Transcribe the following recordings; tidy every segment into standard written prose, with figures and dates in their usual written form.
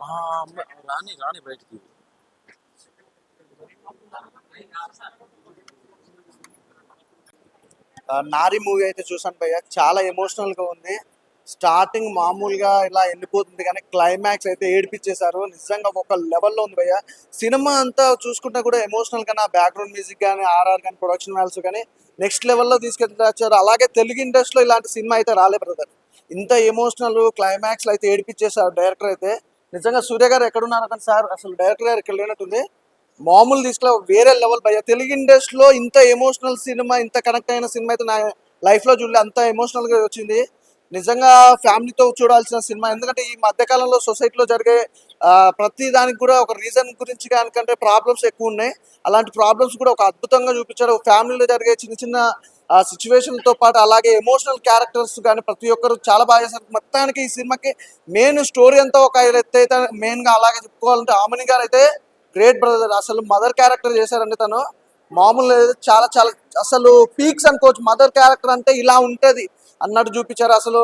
రాని రాని బయటికి. నారి మూవీ అయితే చూసాను భయ్య, చాలా ఎమోషనల్ గా ఉంది. స్టార్టింగ్ మామూలుగా ఇలా వెళ్ళిపోతుంది కానీ క్లైమాక్స్ అయితే ఏడిపించేశారు. నిజంగా ఒక లెవెల్లో ఉంది భయ్య. సినిమా అంతా చూసుకుంటా కూడా ఎమోషనల్ గా, బ్యాక్గ్రౌండ్ మ్యూజిక్ కానీ, ఆర్ఆర్ కానీ, ప్రొడక్షన్ వాల్యూస్ కానీ నెక్స్ట్ లెవెల్లో తీసుకెళ్ళారు. అలాగే తెలుగు ఇండస్ట్రీలో ఇలాంటి సినిమా అయితే రాలే బ్రదర్. ఇంత ఎమోషనల్ క్లైమాక్స్ అయితే ఏడిపించేశారు డైరెక్టర్ అయితే. నిజంగా సూర్య గారు ఎక్కడున్నారు కానీ సార్, అసలు డైరెక్టర్ గారు ఇక్కడ లేనట్టుంది. మామూలు తీసుకురా వేరే లెవెల్ భయ్య. తెలుగు ఇండస్ట్రీలో ఇంత ఎమోషనల్ సినిమా, ఇంత కనెక్ట్ అయిన సినిమా అయితే నా లైఫ్ లో చూడలే. అంత ఎమోషనల్ గా వచ్చింది. నిజంగా ఫ్యామిలీతో చూడాల్సిన సినిమా. ఎందుకంటే ఈ మధ్యకాలంలో సొసైటీలో జరిగే ప్రతి దానికి కూడా ఒక రీజన్ గురించి కానికంటే ప్రాబ్లమ్స్ ఎక్కువ ఉన్నాయి. అలాంటి ప్రాబ్లమ్స్ కూడా ఒక అద్భుతంగా చూపించారు. ఫ్యామిలీలో జరిగే చిన్న చిన్న సిచ్యువేషన్తో పాటు అలాగే ఎమోషనల్ క్యారెక్టర్స్ కానీ ప్రతి ఒక్కరు చాలా బాగా చేశారు. మొత్తానికి ఈ సినిమాకి మెయిన్ స్టోరీ అంతా ఒక ఎత్తు అయితే మెయిన్గా అలాగే చెప్పుకోవాలంటే ఆమని గారు అయితే గ్రేట్ బ్రదర్. అసలు మదర్ క్యారెక్టర్ చేశారండి తను, మామూలు లేదు. చాలా చాలా అసలు పీక్స్ అనుకోవచ్చు. మదర్ క్యారెక్టర్ అంటే ఇలా ఉంటుంది అన్నట్టు చూపించారు. అసలు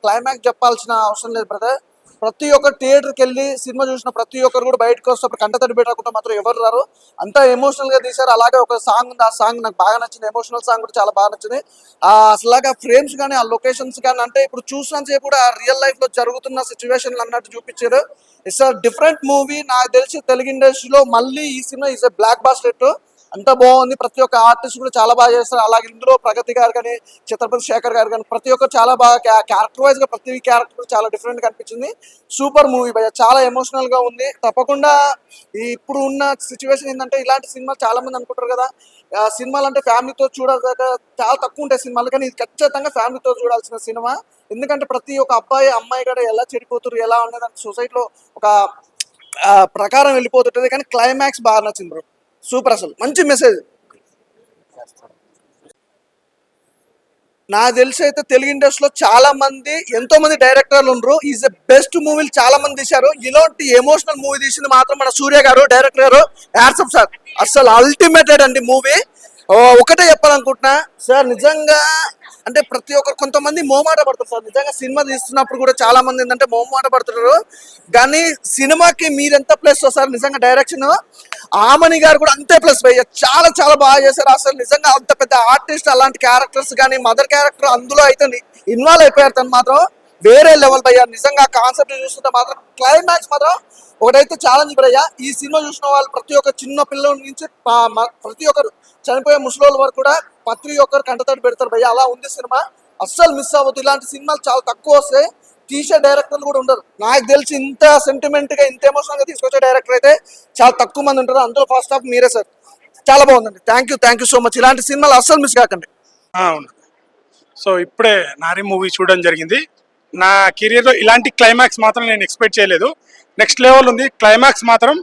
క్లైమాక్స్ చెప్పాల్సిన అవసరం లేదు బ్రదర్. ప్రతి ఒక్కరు థియేటర్కి వెళ్ళి సినిమా చూసిన ప్రతి ఒక్కరు కూడా బయటకు వస్తే కంటతడి పెట్టకుండా మాత్రం ఎవరు రారు. అంతా ఎమోషనల్ గా తీశారు. అలాగే ఒక సాంగ్ ఉంది, ఆ సాంగ్ నాకు బాగా నచ్చింది. ఎమోషనల్ సాంగ్ కూడా చాలా బాగా నచ్చింది. అసలాగా ఫ్రేమ్స్ కానీ, ఆ లొకేషన్స్ కానీ, అంటే ఇప్పుడు చూసినంతసేపు కూడా రియల్ లైఫ్ లో జరుగుతున్న సిచ్యువేషన్లు అన్నట్టు చూపించారు. It's a different movie. నాకు తెలిసి తెలుగు ఇండస్ట్రీలో మళ్ళీ ఈ సినిమా ఇస్ ఎ బ్లాక్ బాస్టర్. అంత బాగుంది. ప్రతి ఒక్క ఆర్టిస్ట్ కూడా చాలా బాగా చేస్తారు. అలాగే ఇందులో ప్రగతి గారు కానీ, ఛత్రపతి శేఖర్ గారు కానీ ప్రతి ఒక్కరు చాలా బాగా క్యారెక్టర్ వైజ్ గా ప్రతి క్యారెక్టర్ చాలా డిఫరెంట్ గా అనిపించింది. సూపర్ మూవీ భయ్య, చాలా ఎమోషనల్ గా ఉంది. తప్పకుండా ఇప్పుడు ఉన్న సిచ్యువేషన్ ఏంటంటే ఇలాంటి సినిమాలు చాలా మంది అనుకుంటారు కదా, సినిమాలు అంటే ఫ్యామిలీతో చూడాలి, చాలా తక్కువ ఉంటాయి సినిమాలు. కానీ ఇది ఖచ్చితంగా ఫ్యామిలీతో చూడాల్సిన సినిమా. ఎందుకంటే ప్రతి ఒక్క అబ్బాయి అమ్మాయి కూడా ఎలా చెడిపోతారు, ఎలా ఉండేది సొసైటీలో ఒక ప్రకారం వెళ్ళిపోతుంటది. కానీ క్లైమాక్స్ బాగా నచ్చింది బ్రో, సూపర్. అసలు మంచి మెసేజ్. నాకు తెలిసి అయితే తెలుగు ఇండస్ట్రీలో చాలా మంది, ఎంతో మంది డైరెక్టర్లు ఉన్నారు. ఈజ్ ద బెస్ట్ మూవీలు చాలా మంది తీశారు. ఇలాంటి ఎమోషనల్ మూవీ తీసింది మాత్రం మన సూర్య గారు, డైరెక్టర్ గారు. హ్యాట్సప్ సార్, అసలు అల్టిమేటెడ్ అండి మూవీ. ఒకటే చెప్పాలనుకుంటున్నా సార్, నిజంగా అంటే ప్రతి ఒక్కరు కొంతమంది మోమాట పడతారు సార్. నిజంగా సినిమా తీస్తున్నప్పుడు కూడా చాలా మంది ఏంటంటే మోమాట పడుతున్నారు. కానీ సినిమాకి మీరెంత ప్లస్ సార్, నిజంగా డైరెక్షన్ ఆమని గారు కూడా అంతే ప్లస్ భయ్య. చాలా చాలా బాగా చేశారు. అసలు నిజంగా అంత పెద్ద ఆర్టిస్ట్ అలాంటి క్యారెక్టర్స్ కానీ, మదర్ క్యారెక్టర్ అందులో అయితే ఇన్వాల్వ్ అయిపోయారు. తను మాత్రం వేరే లెవెల్ భయ్య. నిజంగా కాన్సెప్ట్ చూస్తుంటే మాత్రం క్లైమాక్స్ మాత్రం ఒకటైతే ఛాలెంజ్ భయ్య. ఈ సినిమా చూసిన వాళ్ళు ప్రతి ఒక్క చిన్న పిల్లల నుంచి ప్రతి ఒక్కరు చనిపోయే ముసలోళ్ళ వరకు కూడా ప్రతి ఒక్కరు కంటతడి పెడతారు భయ్య. అలా ఉంది సినిమా, అస్సలు మిస్ అవ్వద్దు. ఇలాంటి సినిమాలు చాలా తక్కువ వస్తాయి. తీసే డైరెక్టర్లు కూడా ఉండరు. నాకు తెలిసి ఇంత సెంటిమెంట్ గా, ఇంత ఎమోషనల్ గా తీసుకొచ్చే డైరెక్టర్ అయితే చాలా తక్కువ మంది ఉంటారు. అందులో ఫస్ట్ హాఫ్ మీరే సార్. చాలా బాగుందండి. Thank you so much. ఇలాంటి సినిమాలు అస్సలు మిస్ కాకండి. అవును. సో ఇప్పుడే నారి మూవీ చూడడం జరిగింది. నా కెరియర్లో ఇలాంటి క్లైమాక్స్ మాత్రం నేను ఎక్స్పెక్ట్ చేయలేదు. నెక్స్ట్ లెవెల్ ఉంది క్లైమాక్స్ మాత్రం.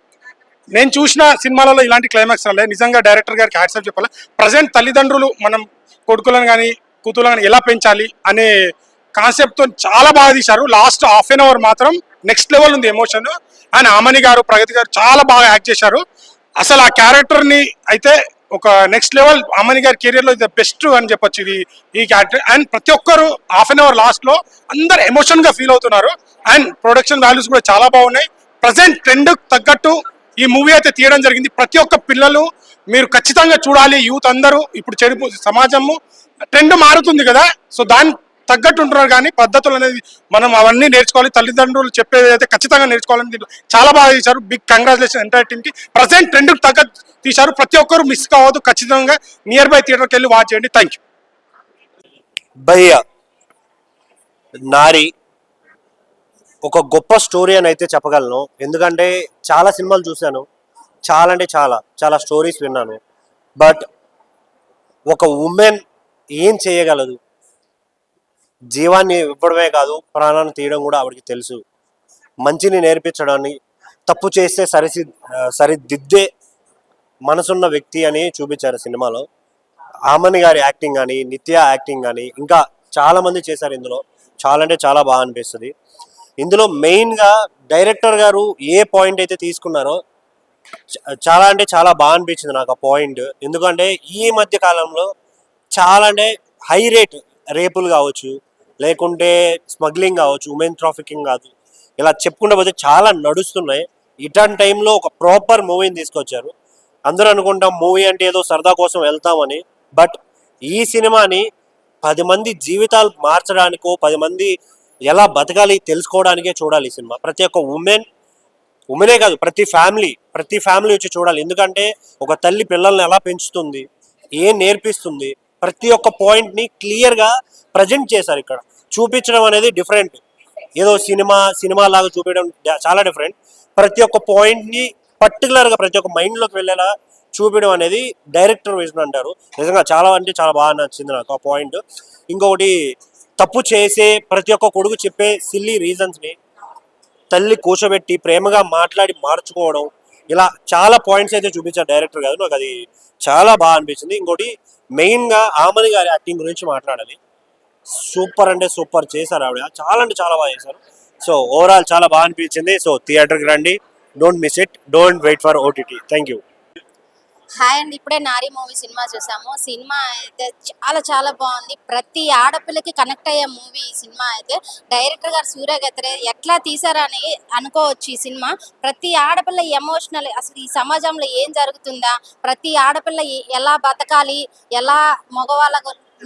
నేను చూసిన సినిమాలలో ఇలాంటి క్లైమాక్స్ రాలేదు. నిజంగా డైరెక్టర్ గారికి హ్యాట్సాప్ చెప్పాలి. ప్రజెంట్ తల్లిదండ్రులు మనం కొడుకులను కానీ కూతురులను కానీ ఎలా పెంచాలి అనే కాన్సెప్ట్తో చాలా బాగా తీశారు. లాస్ట్ హాఫ్ అన్ అవర్ మాత్రం నెక్స్ట్ లెవెల్ ఉంది ఎమోషన్. అండ్ ఆమని గారు, ప్రగతి గారు చాలా బాగా యాక్ట్ చేశారు. అసలు ఆ క్యారెక్టర్ని అయితే ఒక నెక్స్ట్ లెవెల్ అమని గారి కెరియర్లో ఇది బెస్ట్ అని చెప్పొచ్చు ఇది ఈ క్యారెక్టర్. అండ్ ప్రతి ఒక్కరు హాఫ్ అన్ అవర్ లాస్ట్లో అందరు ఎమోషన్గా ఫీల్ అవుతున్నారు. అండ్ ప్రొడక్షన్ వాల్యూస్ కూడా చాలా బాగున్నాయి. ప్రజెంట్ ట్రెండ్ తగ్గట్టు ఈ మూవీ అయితే తీయడం జరిగింది. ప్రతి ఒక్క పిల్లలు మీరు ఖచ్చితంగా చూడాలి. యూత్ అందరూ ఇప్పుడు చెడిపో సమాజము ట్రెండ్ మారుతుంది కదా, సో దాని తగ్గట్టు ఉంటున్నారు. కానీ పద్ధతులు అనేది మనం అవన్నీ నేర్చుకోవాలి. తల్లిదండ్రులు చెప్పేది అయితే ఖచ్చితంగా నేర్చుకోవాలని చాలా బాగా తీశారు. బిగ్ కంగ్రాచులేషన్ ఎంటైర్ టీమ్కి. ప్రజెంట్ ట్రెండ్ తగ్గట్టు తీశారు. ప్రతి ఒక్కరు మిస్ కావద్దు. ఖచ్చితంగా నియర్ బై థియేటర్కి వెళ్ళి వాచ్ చేయండి. థ్యాంక్ యూ భయ్య. నారి ఒక గొప్ప స్టోరీ అని అయితే చెప్పగలను. ఎందుకంటే చాలా సినిమాలు చూశాను, చాలా అంటే చాలా చాలా స్టోరీస్ విన్నాను. బట్ ఒక ఉమెన్ ఏం చేయగలదు, జీవాన్ని ఇవ్వడమే కాదు ప్రాణాన్ని తీయడం కూడా ఆవిడకి తెలుసు. మంచిని నేర్పించడాన్ని, తప్పు చేస్తే సరిదిద్దే మనసున్న వ్యక్తి అని చూపించారు సినిమాలో. ఆమని గారి యాక్టింగ్ కానీ, నిత్య యాక్టింగ్ కానీ, ఇంకా చాలా మంది చేశారు ఇందులో. చాలా అంటే చాలా బాగా అనిపిస్తుంది. ఇందులో మెయిన్గా డైరెక్టర్ గారు ఏ పాయింట్ అయితే తీసుకున్నారో చాలా అంటే చాలా బాగా అనిపించింది నాకు ఆ పాయింట్. ఎందుకంటే ఈ మధ్య కాలంలో చాలా అంటే హై రేట్ రేపులు కావచ్చు, లేకుంటే స్మగ్లింగ్ కావచ్చు, ఉమెన్ ట్రాఫికింగ్ కాదు, ఇలా చెప్పుకుంటూ పోతే చాలా నడుస్తున్నాయి. ఇట్లాంటి టైంలో ఒక ప్రాపర్ మూవీని తీసుకొచ్చారు. అందరూ అనుకుంటాం మూవీ అంటే ఏదో సరదా కోసం వెళ్తామని, బట్ ఈ సినిమాని 10 మంది జీవితాలు మార్చడానికో 10 మంది ఎలా బతకాలి తెలుసుకోవడానికే చూడాలి ఈ సినిమా. ప్రతి ఒక్క ఉమెనే కాదు, ప్రతి ఫ్యామిలీ వచ్చి చూడాలి. ఎందుకంటే ఒక తల్లి పిల్లల్ని ఎలా పెంచుతుంది, ఏం నేర్పిస్తుంది, ప్రతి ఒక్క పాయింట్ని క్లియర్గా ప్రజెంట్ చేశారు. ఇక్కడ చూపించడం అనేది డిఫరెంట్. ఏదో సినిమా లాగా చూపించడం చాలా డిఫరెంట్. ప్రతి ఒక్క పాయింట్ని పర్టికులర్గా ప్రతి ఒక్క మైండ్లోకి వెళ్ళేలా చూపించడం అనేది డైరెక్టర్ విజన్ అంటారు. నిజంగా చాలా అంటే చాలా బాగా నచ్చింది నాకు ఆ పాయింట్. ఇంకొకటి, తప్పు చేసే ప్రతి ఒక్క కొడుకు చెప్పే సిల్లీ రీజన్స్ని తల్లి కూర్చోబెట్టి ప్రేమగా మాట్లాడి మార్చుకోవడం, ఇలా చాలా పాయింట్స్ అయితే చూపించారు డైరెక్టర్ గారు. నాకు అది చాలా బాగా అనిపించింది. ఇంకోటి మెయిన్గా ఆమని గారి యాక్టింగ్ గురించి మాట్లాడాలి. సూపర్ అంటే సూపర్ చేశారు ఆవిడ, చాలా అంటే చాలా బాగా చేశారు. సో ఓవరాల్ చాలా బాగా అనిపించింది. సో థియేటర్కి రండి, don't miss it, don't wait for OTT. Thank you. Hi అండి, ఇప్పుడే నారీ మూవీ సినిమా చూసాము. సినిమా అయితే చాలా చాలా బాగుంది. ప్రతి ఆడపిల్లకి కనెక్ట్ అయ్యే మూవీ ఈ సినిమా అయితే. డైరెక్టర్ గారు సూర్య గత్రే ఎట్లా తీసారని అనుకోవచ్చు. ఈ సినిమా ప్రతి ఆడపిల్ల ఎమోషనల్, అసలు ఈ సమాజంలో ఏం జరుగుతుందా, ప్రతి ఆడపిల్ల ఎలా బతకాలి, ఎలా మగవాళ్ళ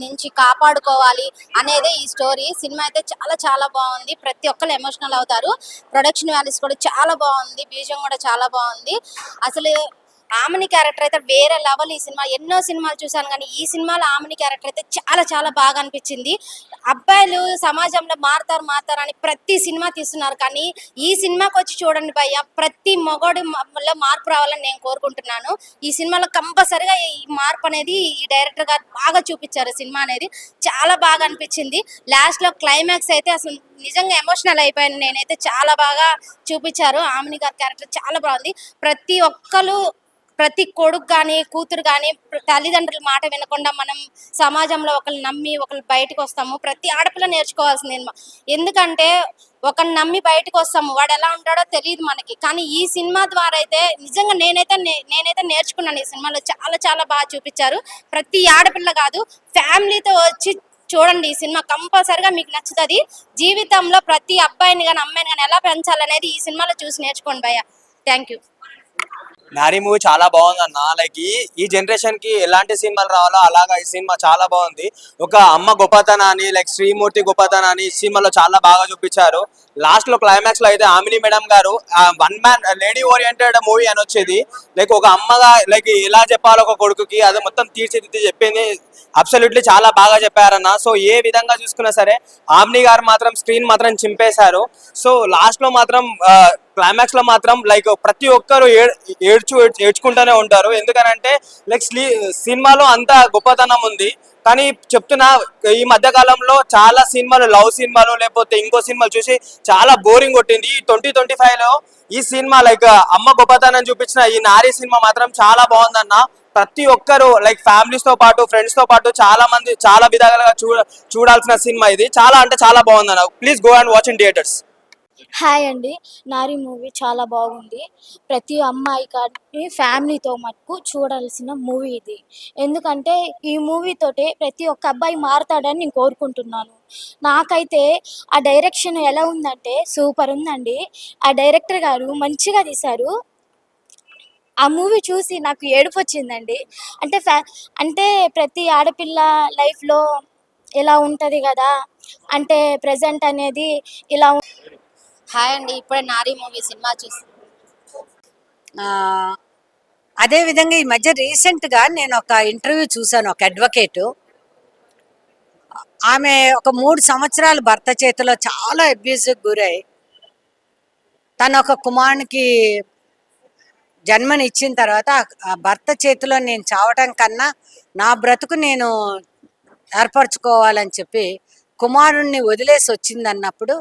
నుంచి కాపాడుకోవాలి అనేదే ఈ స్టోరీ. సినిమా అయితే చాలా చాలా బాగుంది. ప్రతి ఒక్కరు ఎమోషనల్ అవుతారు. ప్రొడక్షన్ వాల్యూస్ కూడా చాలా బాగుంది. బీజం కూడా చాలా బాగుంది. అసలు ఆమెని క్యారెక్టర్ అయితే వేరే లెవెల్. ఈ సినిమా ఎన్నో సినిమాలు చూసాను కానీ ఈ సినిమాలో ఆమెని క్యారెక్టర్ అయితే చాలా చాలా బాగా అనిపించింది. అబ్బాయిలు సమాజంలో మారుతారు అని ప్రతి సినిమా తీస్తున్నారు, కానీ ఈ సినిమాకి వచ్చి చూడండి భయ్య, ప్రతి మగోడిలో మార్పు రావాలని నేను కోరుకుంటున్నాను. ఈ సినిమాలో కంపల్సరిగా ఈ మార్పు అనేది ఈ డైరెక్టర్ గారు బాగా చూపించారు. సినిమా అనేది చాలా బాగా అనిపించింది. లాస్ట్ లో క్లైమాక్స్ అయితే అసలు నిజంగా ఎమోషనల్ అయిపోయాను నేనైతే. చాలా బాగా చూపించారు. ఆమెని గారి క్యారెక్టర్ చాలా బాగుంది. ప్రతి కొడుకు కానీ కూతురు కానీ తల్లిదండ్రుల మాట వినకుండా మనం సమాజంలో ఒకళ్ళు నమ్మి ఒకళ్ళు బయటకు వస్తాము. ప్రతి ఆడపిల్ల నేర్చుకోవాల్సింది. ఎందుకంటే ఒకరిని నమ్మి బయటకు వస్తాము, వాడు ఎలా ఉంటాడో తెలియదు మనకి. కానీ ఈ సినిమా ద్వారా అయితే నిజంగా నేనైతే నేర్చుకున్నాను. ఈ సినిమాలో చాలా చాలా బాగా చూపించారు. ప్రతి ఆడపిల్ల కాదు, ఫ్యామిలీతో వచ్చి చూడండి. ఈ సినిమా కంపల్సరిగా మీకు నచ్చుతుంది. జీవితంలో ప్రతి అబ్బాయిని కానీ అమ్మాయిని కానీ ఎలా పెంచాలనేది ఈ సినిమాలో చూసి నేర్చుకోండి భయ్య. Thank you. నారీ మూవీ చాలా బాగుంది అన్న. లైక్ ఈ జనరేషన్ కి ఎలాంటి సినిమాలు రావాలో అలాగా ఈ సినిమా చాలా బాగుంది. ఒక అమ్మ గొప్పతనాన్ని, లైక్ శ్రీమూర్తి గొప్పతనాన్ని ఈ సినిమాలో చాలా బాగా చూపించారు. లాస్ట్ లో క్లైమాక్స్ లో అయితే ఆమిని మేడం గారు one man lady oriented movie అని వచ్చేది. లైక్ ఒక అమ్మగా లైక్ ఎలా చెప్పాలో ఒక కొడుకుకి అది మొత్తం తీర్చిదిద్ది చెప్పింది. అబ్సల్యూట్లీ చాలా బాగా చెప్పారన్న. సో ఏ విధంగా చూసుకున్నా సరే ఆమ్ని గారు మాత్రం స్క్రీన్ మాత్రం చింపేశారు. సో లాస్ట్ లో మాత్రం క్లైమాక్స్ లో మాత్రం లైక్ ప్రతి ఒక్కరు ఏడ్చుకుంటూనే ఉంటారు. ఎందుకనంటే లైక్ సినిమాలో అంత గొప్పతనం ఉంది. కానీ చెప్తున్నా, ఈ మధ్య కాలంలో చాలా సినిమాలు, లవ్ సినిమాలు లేకపోతే ఇంకో సినిమాలు చూసి చాలా బోరింగ్ కొట్టింది. 2025 లో ఈ సినిమా లైక్ అమ్మ గొప్పతనం చూపించిన ఈ నారీ సినిమా మాత్రం చాలా బాగుందన్న. ప్రతి ఒక్కరు లైక్ ఫ్యామిలీస్ తో పాటు ఫ్రెండ్స్ తో పాటు చాలా మంది చాలా విధాలుగా చూడాల్సిన సినిమా ఇది. చాలా అంటే చాలా బాగుందన్న. Please go and watch in theatres. Hi అండి, నారీ మూవీ చాలా బాగుంది. ప్రతి అమ్మాయి కానీ ఫ్యామిలీతో మటుకు చూడాల్సిన మూవీ ఇది. ఎందుకంటే ఈ మూవీతోటే ప్రతి ఒక్క అబ్బాయి మారుతాడని నేను కోరుకుంటున్నాను. నాకైతే ఆ డైరెక్షన్ ఎలా ఉందంటే సూపర్ ఉందండి. ఆ డైరెక్టర్ గారు మంచిగా తీశారు. ఆ మూవీ చూసి నాకు ఏడుపు వచ్చిందండి. అంటే ప్రతి ఆడపిల్ల లైఫ్లో ఇలా ఉంటుంది కదా, అంటే ప్రజెంట్ అనేది ఇలా హాయ్ అండి, ఇప్పుడే నారీ మూవీ సినిమా చూసి అదే విధంగా ఈ మధ్య రీసెంట్గా నేను ఒక ఇంటర్వ్యూ చూశాను. ఒక అడ్వకేటు, ఆమె ఒక 3 సంవత్సరాలు భర్త చేతిలో చాలా అబ్యూజ్కి గురై తన ఒక కుమారునికి జన్మని ఇచ్చిన తర్వాత ఆ భర్త చేతిలో నేను చావటం కన్నా నా బ్రతుకు నేను ఏర్పరచుకోవాలని చెప్పి కుమారుణ్ణి వదిలేసి వచ్చింది అన్నప్పుడు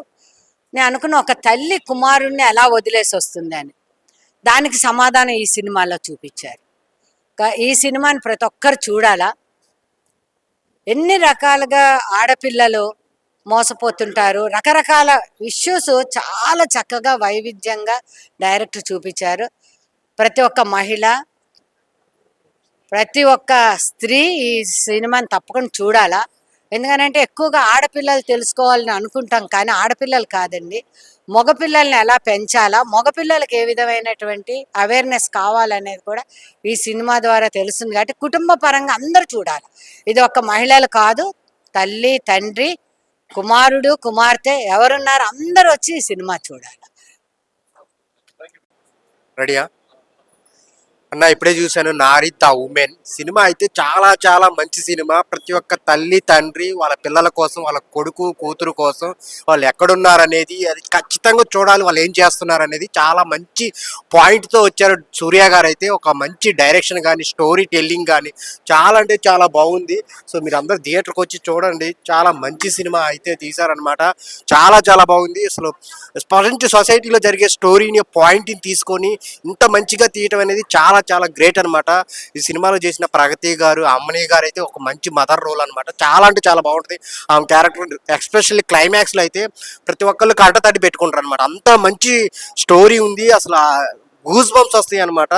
నేను అనుకున్న, ఒక తల్లి కుమారుణ్ణి ఎలా వదిలేసి వస్తుంది అని. దానికి సమాధానం ఈ సినిమాలో చూపించారు. ఈ సినిమాని ప్రతి ఒక్కరు చూడాలా. ఎన్ని రకాలుగా ఆడపిల్లలు మోసపోతుంటారు, రకరకాల ఇష్యూస్ చాలా చక్కగా వైవిధ్యంగా డైరెక్టర్ చూపించారు. ప్రతి ఒక్క మహిళ, ప్రతి ఒక్క స్త్రీ ఈ సినిమాని తప్పకుండా చూడాలా. ఎందుకనంటే ఎక్కువగా ఆడపిల్లలు తెలుసుకోవాలని అనుకుంటాం కానీ ఆడపిల్లలు కాదండి, మగపిల్లల్ని ఎలా పెంచాలా, మగపిల్లలకి ఏ విధమైనటువంటి అవేర్నెస్ కావాలనేది కూడా ఈ సినిమా ద్వారా తెలుస్తుంది. కాబట్టి కుటుంబ పరంగా అందరూ చూడాలి. ఇది ఒక మహిళలు కాదు, తల్లి తండ్రి కుమారుడు కుమార్తె ఎవరున్నారు అందరూ వచ్చి ఈ సినిమా చూడాలి. రెడీయా అన్న? ఇప్పుడే చూశాను నారి ద ఉమెన్ సినిమా. అయితే చాలా చాలా మంచి సినిమా. ప్రతి ఒక్క తల్లి తండ్రి వాళ్ళ పిల్లల కోసం, వాళ్ళ కొడుకు కూతురు కోసం వాళ్ళు ఎక్కడున్నారనేది అది ఖచ్చితంగా చూడాలి. వాళ్ళు ఏం చేస్తున్నారు అనేది చాలా మంచి పాయింట్తో వచ్చారు సూర్య గారు. అయితే ఒక మంచి డైరెక్షన్ కానీ స్టోరీ టెల్లింగ్ కానీ చాలా అంటే చాలా బాగుంది. సో మీరు అందరు థియేటర్కి వచ్చి చూడండి. చాలా మంచి సినిమా అయితే తీశారనమాట. చాలా చాలా బాగుంది. అసలు ప్రజెంట్ సొసైటీలో జరిగే స్టోరీని పాయింట్ని తీసుకొని ఇంత మంచిగా తీయటం అనేది చాలా చాలా గ్రేట్ అనమాట. ఈ సినిమాలో చేసిన ప్రగతి గారు, అమ్మని గారు అయితే ఒక మంచి మదర్ రోల్ అనమాట. చాలా అంటే చాలా బాగుంటుంది ఆమె క్యారెక్టర్. ఎస్పెషల్లీ క్లైమాక్స్లో అయితే ప్రతి ఒక్కళ్ళు కంటతడి పెట్టుకుంటారు అనమాట. అంత మంచి స్టోరీ ఉంది. అసలు గూస్ బంప్స్ వస్తాయి అనమాట.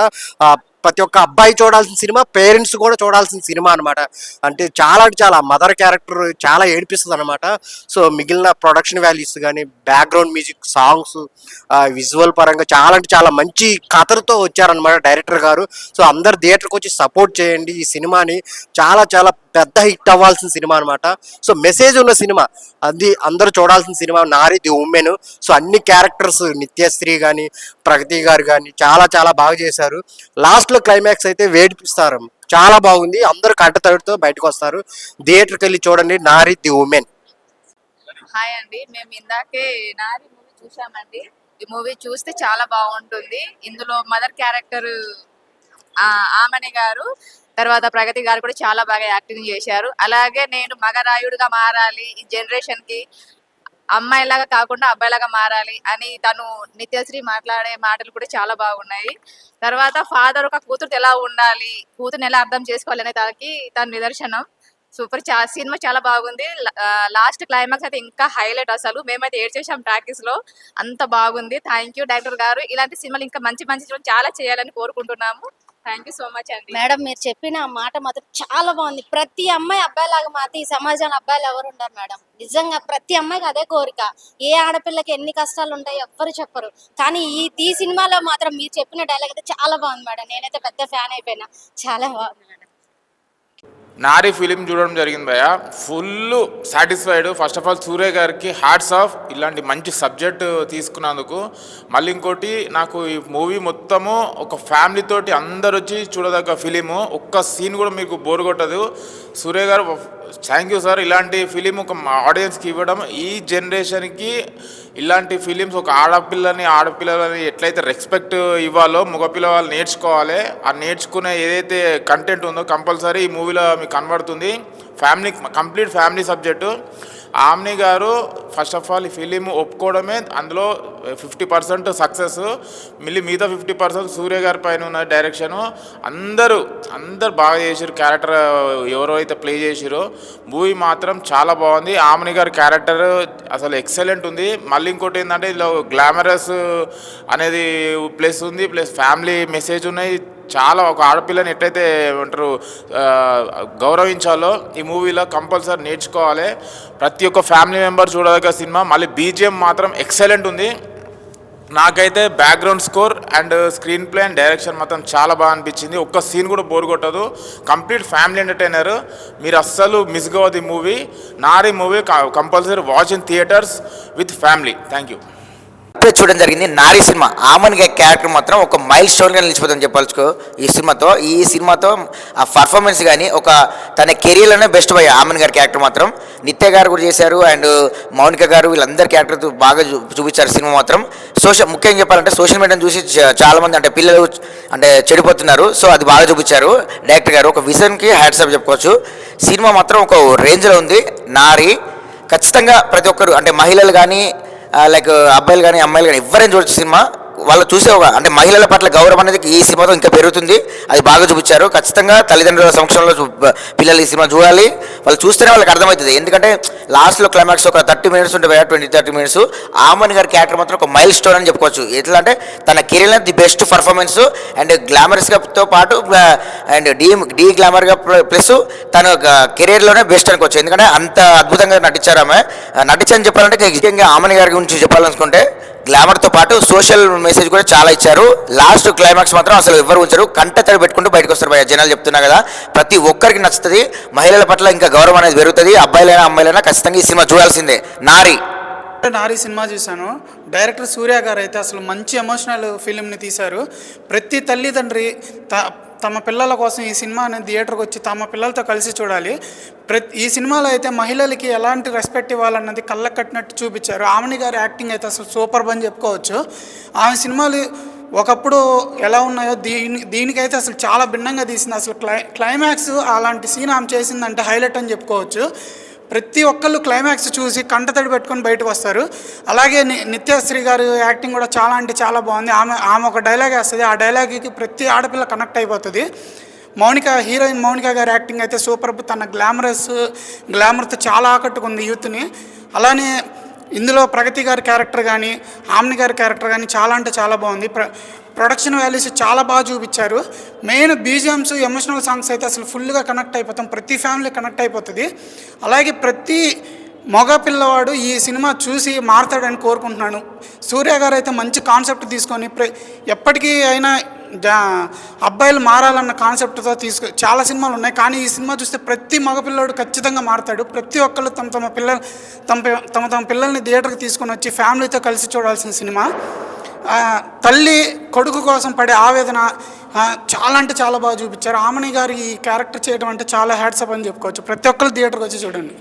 ప్రతి ఒక్క అబ్బాయి చూడాల్సిన సినిమా, పేరెంట్స్ కూడా చూడాల్సిన సినిమా అనమాట. అంటే చాలా మదర్ క్యారెక్టర్ చాలా ఏడిపిస్తుంది అనమాట. సో మిగిలిన ప్రొడక్షన్ వాల్యూస్ కానీ, బ్యాక్గ్రౌండ్ మ్యూజిక్, సాంగ్స్, విజువల్ పరంగా చాలా అంటే చాలా మంచి కథలతో వచ్చారనమాట డైరెక్టర్ గారు. సో అందరు థియేటర్కి వచ్చి సపోర్ట్ చేయండి ఈ సినిమాని. చాలా చాలా పెద్ద హిట్ అవ్వాల్సిన సినిమా అనమాట. సో మెసేజ్ ఉన్న సినిమా, అది అందరూ చూడాల్సిన cinema Nari the women. So అన్ని క్యారెక్టర్స్, నిత్యశ్రీ కానీ ప్రగతి గారు కానీ చాలా చాలా బాగా చేశారు. లాస్ట్లో క్లైమాక్స్ అయితే వేడిపిస్తారు, చాలా బాగుంది. అందరూ కంటతడితో బయటకు వస్తారు. థియేటర్కి వెళ్ళి చూడండి నారి ది ఉమెన్. హాయ్ అండి, మేము ఇందాకే నారి మూవీ చూసామండి. ఈ మూవీ చూస్తే చాలా బాగుంటుంది. ఇందులో మదర్ క్యారెక్టర్ ఆమని గారు, తర్వాత ప్రగతి గారు కూడా చాలా బాగా యాక్టింగ్ చేశారు. అలాగే నేను మగరాయుడుగా మారాలి, ఈ జనరేషన్ కి అమ్మాయిలాగా కాకుండా అబ్బాయిలాగా మారాలి అని తను నిత్యశ్రీ మాట్లాడే మాటలు కూడా చాలా బాగున్నాయి. తర్వాత ఫాదర్ ఒక కూతురు ఎలా ఉండాలి, కూతురుని ఎలా అర్థం చేసుకోవాలి అనే దానికి తను నిదర్శనం. సూపర్, సినిమా చాలా బాగుంది. లాస్ట్ క్లైమాక్స్ అయితే ఇంకా హైలైట్. అసలు మేమైతే ఏడ్చేసాం ప్రాక్టీస్ లో, అంత బాగుంది. థ్యాంక్ యూ డైరెక్టర్ గారు. ఇలాంటి సినిమాలు ఇంకా మంచి మంచి సినిమాలు చాలా చేయాలని కోరుకుంటున్నాము. థ్యాంక్ యూ సో మచ్ అండి. మేడం మీరు చెప్పిన ఆ మాట మాత్రం చాలా బాగుంది. ప్రతి అమ్మాయి అబ్బాయిలాగా మాత్రం ఈ సమాజంలో అబ్బాయిలు ఎవరు ఉండరు మేడం. నిజంగా ప్రతి అమ్మాయికి అదే కోరిక. ఏ ఆడపిల్లకి ఎన్ని కష్టాలు ఉంటాయి ఎవ్వరు చెప్పరు. కానీ ఈ సినిమాలో మాత్రం మీరు చెప్పిన డైలాగ్ అయితే చాలా బాగుంది మేడం. నేనైతే పెద్ద ఫ్యాన్ అయిపోయినా. చాలా బాగుంది మేడం. నారీ ఫిలిం చూడడం జరిగింది భయ్య. Full satisfied. First of all Surya గారికి హ్యాట్స్ ఆఫ్, ఇలాంటి మంచి సబ్జెక్ట్ తీసుకున్నందుకు. మళ్ళీ ఇంకోటి, నాకు ఈ మూవీ మొత్తము ఒక ఫ్యామిలీ తోటి అందరు వచ్చి చూడదగ్గ ఫిలిము. ఒక్క సీన్ కూడా మీకు బోర్ కొట్టదు. సూర్య గారు థ్యాంక్ యూ సార్. ఇలాంటి ఫిలిం ఒక ఆడియన్స్కి ఇవ్వడం, ఈ జనరేషన్కి ఇలాంటి ఫిలిమ్స్ ఒక ఆడపిల్లలని ఎట్లయితే రెస్పెక్ట్ ఇవ్వాలో మగపిల్ల వాళ్ళు నేర్చుకోవాలి. ఆ నేర్చుకునే ఏదైతే కంటెంట్ ఉందో కంపల్సరీ ఈ మూవీలో మీకు కనబడుతుంది. Complete family subject. ఆమ్ని గారు ఫస్ట్ ఆఫ్ ఆల్ ఈ ఫిలిం ఒప్పుకోవడమే అందులో 50% సక్సెస్. మిగతా 50% సూర్య గారి పైన ఉన్న డైరెక్షను. అందరూ బాగా చేసారు. క్యారెక్టర్ ఎవరో అయితే ప్లే చేసారో మూవీ మాత్రం చాలా బాగుంది. ఆమ్ని గారి క్యారెక్టర్ అసలు ఎక్సలెంట్ ఉంది. మళ్ళీ ఇంకోటి ఏంటంటే ఇందులో గ్లామరస్ అనేది ప్లస్ ఉంది, ప్లస్ ఫ్యామిలీ మెసేజ్ ఉన్నాయి. చాలా ఒక ఆడపిల్లని ఎట్లయితే ఏమంటారు గౌరవించాలో ఈ మూవీలో కంపల్సరీ నేర్చుకోవాలి. ప్రతి ఒక్క ఫ్యామిలీ మెంబర్ చూడదగ్గ సినిమా. మళ్ళీ బీజిఎం మాత్రం ఎక్సలెంట్ ఉంది. నాకైతే background score and screen play and direction మాత్రం చాలా బాగా అనిపించింది. ఒక్క సీన్ కూడా బోర్ కొట్టదు. Complete family entertainer. మీరు అస్సలు మిస్ కావద్దు ఈ movie. Nari movie compulsory watch in theatres with family. Thank you. ఇప్పుడే చూడడం జరిగింది నారీ సినిమా. ఆమన్ గారి క్యారెక్టర్ మాత్రం ఒక మైల్ స్టోన్గా నిలిచిపోతుందని చెప్పాల్చుకో ఈ సినిమాతో ఆ పర్ఫార్మెన్స్ కానీ ఒక తన కెరీర్లోనే బెస్ట్ పోయి ఆమన్ గారి క్యారెక్టర్ మాత్రం. నిత్య గారు కూడా చేశారు అండ్ మౌనిక గారు, వీళ్ళందరి క్యారెక్టర్ బాగా చూపించారు సినిమా మాత్రం. ముఖ్యంగా చెప్పాలంటే సోషల్ మీడియాను చూసి చాలామంది అంటే పిల్లలు అంటే చెడిపోతున్నారు. సో అది బాగా చూపించారు డైరెక్టర్ గారు. ఒక విజన్కి హ్యాట్స్ ఆఫ్ చెప్పుకోవచ్చు. సినిమా మాత్రం ఒక రేంజ్లో ఉంది. నారీ ఖచ్చితంగా ప్రతి ఒక్కరు అంటే మహిళలు కానీ లైక్ అబ్బాయిలు కానీ అమ్మాయిలు కానీ ఎవరైనా చూడొచ్చు సినిమా. వాళ్ళు చూసే అంటే మహిళల పట్ల గౌరవం అనేది ఈ సినిమాతో ఇంకా పెరుగుతుంది. అది బాగా చూపించారు. ఖచ్చితంగా తల్లిదండ్రుల సమక్షంలో పిల్లలు ఈ సినిమా చూడాలి. వాళ్ళు చూస్తేనే వాళ్ళకి అర్థమవుతుంది. ఎందుకంటే లాస్ట్లో క్లైమాక్స్ ఒక 30 మినిట్స్ ఉంటుంది, 20-30 మినిట్స్. ఆమన్ గారి క్యారెక్టర్ మాత్రం ఒక మైల్ స్టోన్ అని చెప్పుకోవచ్చు. ఎట్లా అంటే తన కెరీర్లో ది బెస్ట్ పర్ఫార్మెన్స్ అండ్ గ్లామరస్గాతో పాటు అండ్ డీ గ్లామర్గా ప్లస్ తన కెరీర్లోనే బెస్ట్ అనుకోవచ్చు. ఎందుకంటే అంత అద్భుతంగా నటించారు ఆమె. నటించని చెప్పాలంటే ముఖ్యంగా ఆమన్ గారి గురించి చెప్పాలనుకుంటే గ్లామర్తో పాటు సోషల్ మెసేజ్ కూడా చాలా ఇచ్చారు. లాస్ట్ క్లైమాక్స్ మాత్రం అసలు ఎవరు ఉంచారు, కంట తడి పెట్టుకుంటూ బయటకు వస్తారు భయ. జనాలు చెప్తున్నా కదా, ప్రతి ఒక్కరికి నచ్చుతుంది. మహిళల పట్ల ఇంకా గౌరవం అనేది పెరుగుతుంది. అబ్బాయిలైనా అమ్మాయిలైనా ఖచ్చితంగా ఈ సినిమా చూడాల్సిందే. నారి సినిమా చూశాను. డైరెక్టర్ సూర్య గారు అయితే అసలు మంచి ఎమోషనల్ ఫిలింని తీశారు. ప్రతి తల్లిదండ్రి తమ పిల్లల కోసం ఈ సినిమాని థియేటర్కి వచ్చి తమ పిల్లలతో కలిసి చూడాలి. ఈ సినిమాలో అయితే మహిళలకి ఎలాంటి రెస్పెక్ట్ ఇవ్వాలన్నది కళ్ళకు కట్టినట్టు చూపించారు. ఆమెని గారి యాక్టింగ్ అయితే అసలు సూపర్ అని చెప్పుకోవచ్చు. ఆమె సినిమాలు ఒకప్పుడు ఎలా ఉన్నాయో దీనికైతే అసలు చాలా భిన్నంగా తీసింది. అసలు క్లైమాక్స్ అలాంటి సీన్ ఆమె చేసిందంటే హైలైట్ అని చెప్పుకోవచ్చు. ప్రతి ఒక్కళ్ళు క్లైమాక్స్ చూసి కంటతడి పెట్టుకొని బయటకు వస్తారు. అలాగే నిత్యశ్రీ గారు యాక్టింగ్ కూడా చాలా అంటే చాలా బాగుంది. ఆమె ఒక డైలాగ్ వేస్తుంది, ఆ డైలాగ్కి ప్రతి ఆడపిల్ల కనెక్ట్ అయిపోతుంది. హీరోయిన్ మౌనిక గారి యాక్టింగ్ అయితే సూపర్. తన గ్లామర్తో చాలా ఆకట్టుకుంది యూత్ని. అలానే ఇందులో ప్రగతి గారి క్యారెక్టర్ కానీ ఆమ్ని గారి క్యారెక్టర్ కానీ చాలా అంటే చాలా బాగుంది. ప్రొడక్షన్ వాల్యూస్ చాలా బాగా చూపించారు. మెయిన్ బీజిఎమ్స్, ఎమోషనల్ సాంగ్స్ అయితే అసలు ఫుల్గా కనెక్ట్ అయిపోతాం. ప్రతి ఫ్యామిలీ కనెక్ట్ అయిపోతుంది. అలాగే ప్రతి మగ పిల్లవాడు ఈ సినిమా చూసి మారుతాడని కోరుకుంటున్నాను. సూర్య గారు అయితే మంచి కాన్సెప్ట్ తీసుకొని ఎప్పటికీ అయినా అబ్బాయిలు మారాలన్న కాన్సెప్ట్తో చాలా సినిమాలు ఉన్నాయి. కానీ ఈ సినిమా చూస్తే ప్రతి మగపిల్లడు ఖచ్చితంగా మారుతాడు. ప్రతి ఒక్కళ్ళు తమ పిల్లల్ని థియేటర్కి తీసుకొని వచ్చి ఫ్యామిలీతో కలిసి చూడాల్సిన సినిమా. తల్లి కొడుకు కోసం పడే ఆవేదన చాలా అంటే చాలా బాగా చూపించారు. ఆమని గారి ఈ క్యారెక్టర్ చేయడం అంటే చాలా హ్యాట్సప్ అని చెప్పుకోవచ్చు. ప్రతి ఒక్కరు థియేటర్కి వచ్చి చూడండి.